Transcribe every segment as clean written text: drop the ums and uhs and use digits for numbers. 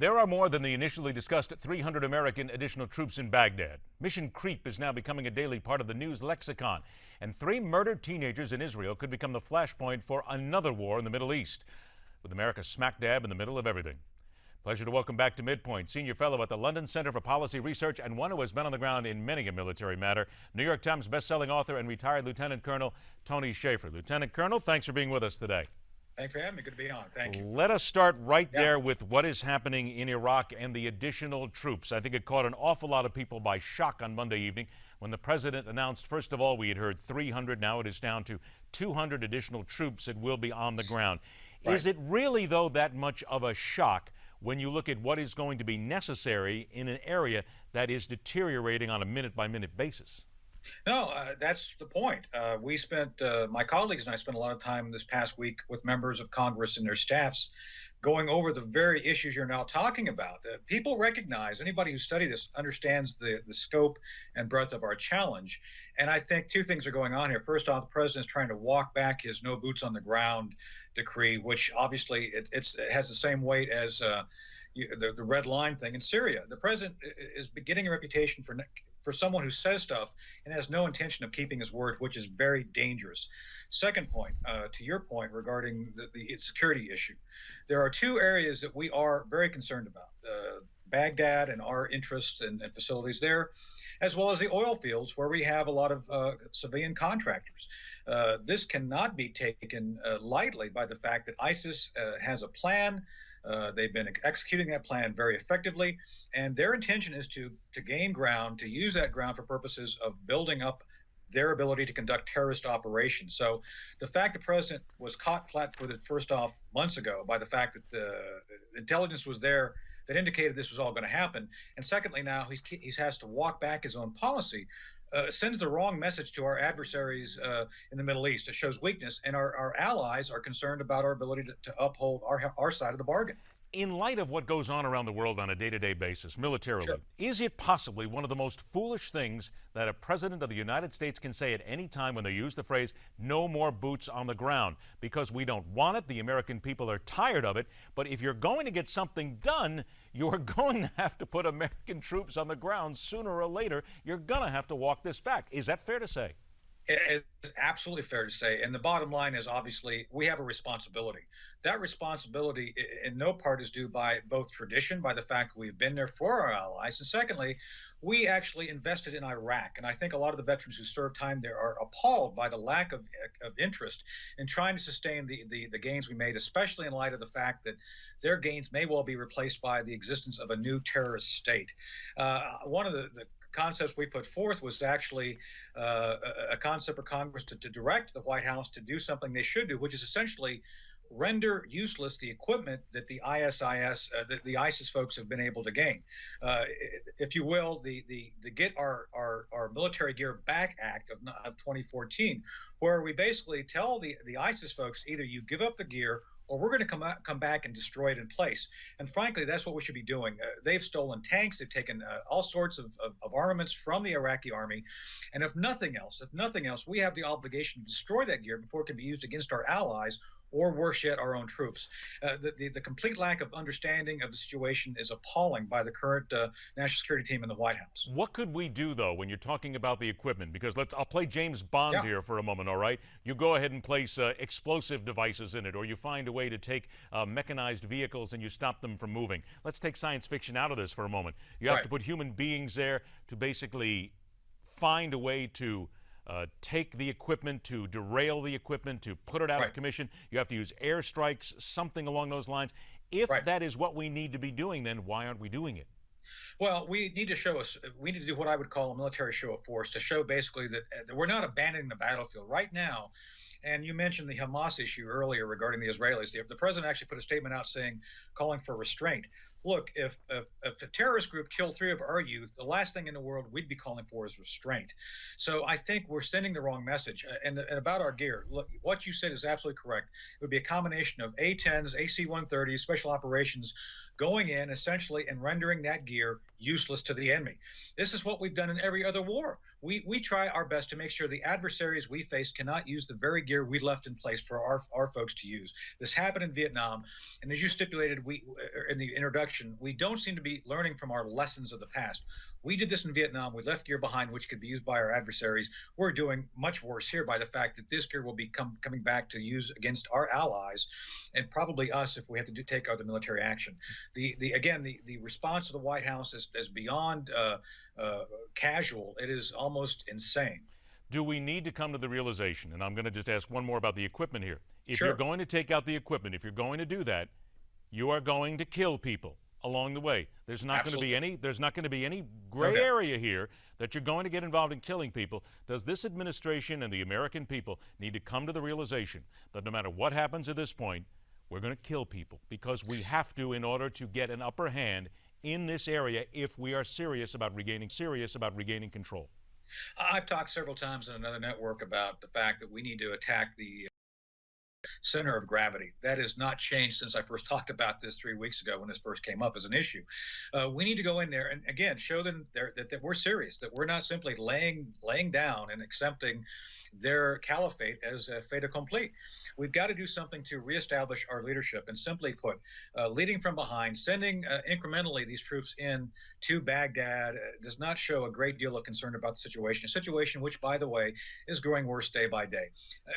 There are more than the initially discussed 300 American additional troops in Baghdad. Mission creep is now becoming a daily part of the news lexicon, and 3 murdered teenagers in Israel could become the flashpoint for another war in the Middle East, with America smack dab in the middle of everything. Pleasure to welcome back to Midpoint, senior fellow at the London Center for Policy Research and one who has been on the ground in many a military matter, New York Times bestselling author and retired Lieutenant Colonel Tony Shaffer. Lieutenant Colonel, thanks for being with us today. Thanks for having me. Good to be on. Thank you. Let us start right there with what is happening in Iraq and the additional troops. I think it caught an awful lot of people by shock on Monday evening when the president announced, first of all, we had heard 300. Now it is down to 200 additional troops that will be on the ground. Right. Is it really, though, that much of a shock when you look at what is going to be necessary in an area that is deteriorating on a minute-by-minute basis? No, that's the point. My colleagues and I spent a lot of time this past week with members of Congress and their staffs going over the very issues you're now talking about. People recognize, anybody who studied this understands the scope and breadth of our challenge. And I think 2 things are going on here. First off, the president is trying to walk back his no boots on the ground decree, which obviously it has the same weight as the red line thing in Syria. The president is getting a reputation for someone who says stuff and has no intention of keeping his word, which is very dangerous. Second point, to your point regarding the security issue, there are 2 areas that we are very concerned about: Baghdad and our interests and facilities there, as well as the oil fields where we have a lot of civilian contractors. This cannot be taken lightly by the fact that ISIS has a plan. They've been executing that plan very effectively, and their intention is to gain ground, to use that ground for purposes of building up their ability to conduct terrorist operations. So the fact the president was caught flat-footed, first off, months ago, by the fact that the intelligence was there that indicated this was all going to happen, and secondly, now he has to walk back his own policy, sends the wrong message to our adversaries in the Middle East. It shows weakness, and our allies are concerned about our ability to uphold our side of the bargain. In light of what goes on around the world on a day-to-day basis, militarily, Sure. is it possibly one of the most foolish things that a president of the United States can say at any time when they use the phrase, no more boots on the ground? Because we don't want it, the American people are tired of it, but if you're going to get something done, you're going to have to put American troops on the ground sooner or later. You're going to have to walk this back. Is that fair to say? It's absolutely fair to say. And the bottom line is, obviously, we have a responsibility. That responsibility in no part is due by both tradition, by the fact that we've been there for our allies, and secondly, we actually invested in Iraq. And I think a lot of the veterans who served time there are appalled by the lack of interest in trying to sustain the gains we made, especially in light of the fact that their gains may well be replaced by the existence of a new terrorist state. One of the concepts we put forth was actually a concept for Congress to direct the White House to do something they should do, which is essentially render useless the equipment that the the ISIS folks have been able to gain. If you will, the Get Our Military Gear Back Act of 2014, where we basically tell the ISIS folks, either you give up the gear or we're going to come back and destroy it in place. And frankly, that's what we should be doing. They've stolen tanks. They've taken all sorts of armaments from the Iraqi army. And if nothing else, we have the obligation to destroy that gear before it can be used against our allies, or worse yet, our own troops. The complete lack of understanding of the situation is appalling by the current national security team in the White House. What could we do, though, when you're talking about the equipment? Because I'll play James Bond here for a moment, all right? You go ahead and place explosive devices in it, or you find a way to take mechanized vehicles and you stop them from moving. Let's take science fiction out of this for a moment. You have to put human beings there to basically find a way to take the equipment, to derail the equipment, to put it out of commission. You have to use airstrikes, something along those lines. If that is what we need to be doing, then why aren't we doing it? Well, we need to do what I would call a military show of force, to show basically that we're not abandoning the battlefield right now. And you mentioned the Hamas issue earlier regarding the Israelis. The president actually put a statement out calling for restraint. Look, if a terrorist group killed 3 of our youth, the last thing in the world we'd be calling for is restraint. So I think we're sending the wrong message. And about our gear, look, what you said is absolutely correct. It would be a combination of A-10s, AC-130s, special operations, going in essentially and rendering that gear useless to the enemy. This is what we've done in every other war. We try our best to make sure the adversaries we face cannot use the very gear we left in place for our folks to use. This happened in Vietnam, and as you stipulated, we in the introduction, we don't seem to be learning from our lessons of the past. We did this in Vietnam. We left gear behind, which could be used by our adversaries. We're doing much worse here by the fact that this gear will be coming back to use against our allies, and probably us if we have to take other military action. The response of the White House is beyond casual. It is almost insane. Do we need to come to the realization, and I'm going to just ask one more about the equipment here. If Sure. you're going to take out the equipment, if you're going to do that, you are going to kill people along the way. There's not going to be any gray area here that you're going to get involved in killing people. Does this administration and the American people need to come to the realization that no matter what happens at this point, we're going to kill people because we have to in order to get an upper hand in this area if we are serious about regaining control? I've talked several times on another network about the fact that we need to attack the center of gravity. That has not changed since I first talked about this 3 weeks ago when this first came up as an issue. We need to go in there and again show them that we're serious, that we're not simply laying down and accepting their caliphate as a fait accompli. We've got to do something to reestablish our leadership and simply put, leading from behind, sending incrementally these troops in to Baghdad does not show a great deal of concern about the situation, a situation which, by the way, is growing worse day by day.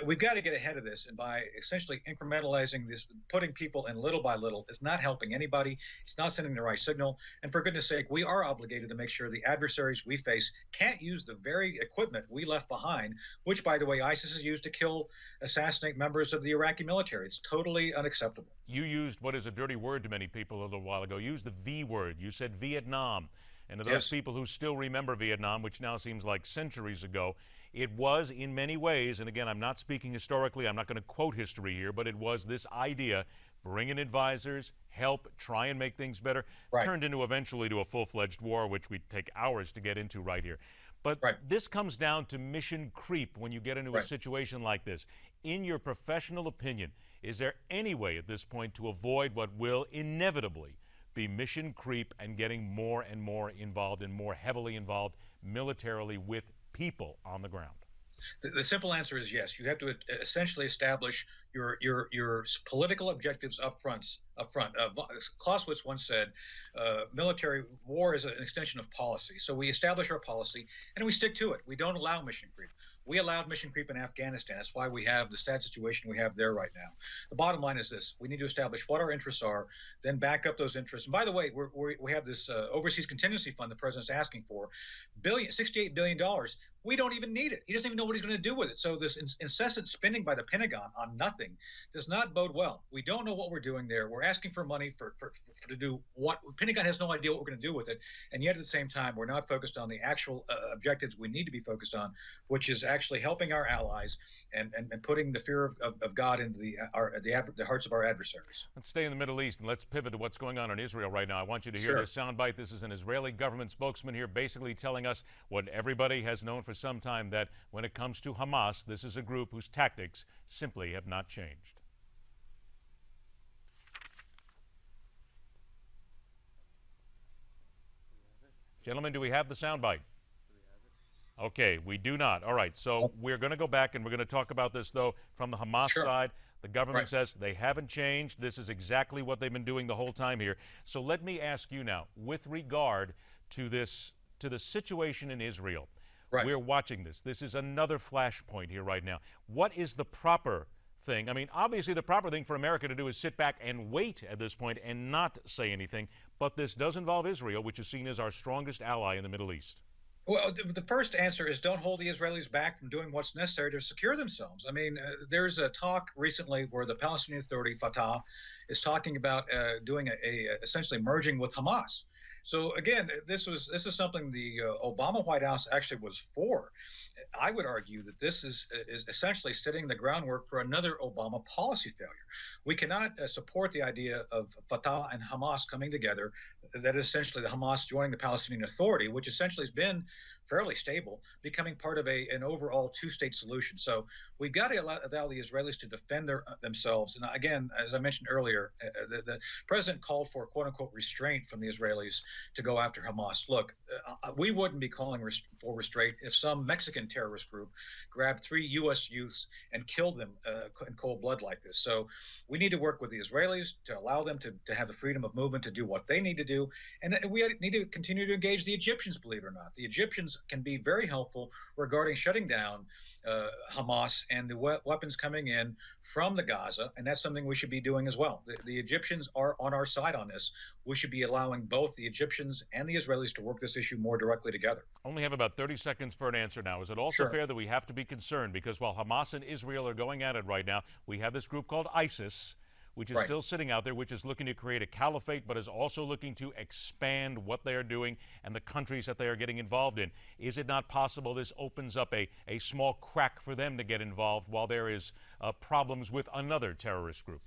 We've got to get ahead of this, and by essentially incrementalizing this, putting people in little by little is not helping anybody. It's not sending the right signal. And for goodness sake, we are obligated to make sure the adversaries we face can't use the very equipment we left behind, which, by the way, ISIS has used to assassinate members of the Iraqi military. It's totally unacceptable. You used what is a dirty word to many people a little while ago. You used the V word. You said Vietnam. And to those people who still remember Vietnam, which now seems like centuries ago, it was in many ways, and again, I'm not speaking historically, I'm not going to quote history here, but it was this idea, bring in advisors, help, try and make things better, turned into eventually to a full-fledged war, which we'd take hours to get into right here. But this comes down to mission creep when you get into a situation like this. In your professional opinion, is there any way at this point to avoid what will inevitably be mission creep and getting more and more involved and more heavily involved militarily with people on the ground? The simple answer is yes. You have to essentially establish your political objectives up front. Clausewitz once said, military war is an extension of policy. So we establish our policy and we stick to it. We don't allow mission creep. We allowed mission creep in Afghanistan. That's why we have the sad situation we have there right now. The bottom line is this. We need to establish what our interests are, then back up those interests. And by the way, we have this overseas contingency fund the president's asking for, $68 billion. We don't even need it. He doesn't even know what he's going to do with it. So this incessant spending by the Pentagon on nothing does not bode well. We don't know what we're doing there. We're asking for money for to do what Pentagon has no idea what we're going to do with it. And yet at the same time, we're not focused on the actual objectives we need to be focused on, which is actually helping our allies and putting the fear of God into the hearts of our adversaries. Let's stay in the Middle East and let's pivot to what's going on in Israel right now. I want you to hear this soundbite. This is an Israeli government spokesman here basically telling us what everybody has known for some time, that when it comes to Hamas, this is a group whose tactics simply have not changed. Gentlemen, do we have the soundbite? Okay, we do not. All right, so we're going to go back and we're going to talk about this, though, from the Hamas side. The government says they haven't changed. This is exactly what they've been doing the whole time here. So let me ask you now, with regard to this, to the situation in Israel, we're watching this. This is another flashpoint here right now. What is the proper thing? I mean, obviously the proper thing for America to do is sit back and wait at this point and not say anything, but this does involve Israel, which is seen as our strongest ally in the Middle East. Well, the first answer is don't hold the Israelis back from doing what's necessary to secure themselves. I mean, there's a talk recently where the Palestinian Authority, Fatah, is talking about doing essentially merging with Hamas. So again, this is something the Obama White House actually was for. I would argue that this is essentially setting the groundwork for another Obama policy failure. We cannot support the idea of Fatah and Hamas coming together. That is essentially the Hamas joining the Palestinian Authority, which essentially has been fairly stable, becoming part of an overall two-state solution. So we've got to allow the Israelis to defend themselves. And again, as I mentioned earlier, the president called for quote-unquote restraint from the Israelis. to go after Hamas. Look, we wouldn't be calling for restraint if some Mexican terrorist group grabbed 3 U.S. youths and killed them in cold blood like this. So we need to work with the Israelis to allow them to have the freedom of movement to do what they need to do. And we need to continue to engage the Egyptians, believe it or not. The Egyptians can be very helpful regarding shutting down Hamas and the weapons coming in from the Gaza, and that's something we should be doing as well. The Egyptians are on our side on this. We should be allowing both the Egyptians and the Israelis to work this issue more directly together. Only have about 30 seconds for an answer now. Is it also fair that we have to be concerned because while Hamas and Israel are going at it right now, we have this group called ISIS, which is still sitting out there, which is looking to create a caliphate, but is also looking to expand what they are doing and the countries that they are getting involved in. Is it not possible this opens up a small crack for them to get involved while there is problems with another terrorist group?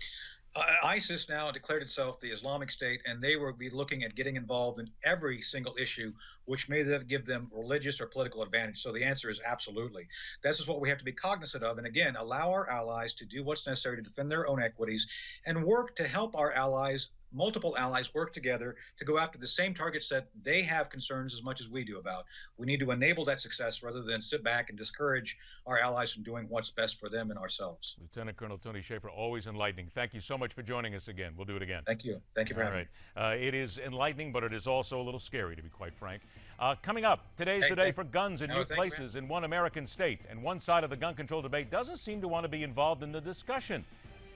ISIS now declared itself the Islamic State, and they will be looking at getting involved in every single issue, which may give them religious or political advantage. So the answer is absolutely. This is what we have to be cognizant of. And again, allow our allies to do what's necessary to defend their own equities and work to help our allies, multiple allies, work together to go after the same targets that they have concerns as much as we do about. We need to enable that success rather than sit back and discourage our allies from doing what's best for them and ourselves. Lieutenant Colonel Tony Shaffer, always enlightening. Thank you so much for joining us again. We'll do it again. Thank you. Thank you for having me. It is enlightening, but it is also a little scary, to be quite frank. Coming up, today's the day for guns in new places in one American state, and one side of the gun control debate doesn't seem to want to be involved in the discussion.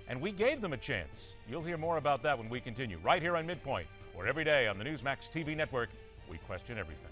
And we gave them a chance. You'll hear more about that when we continue, right here on Midpoint, where every day on the Newsmax TV network, we question everything.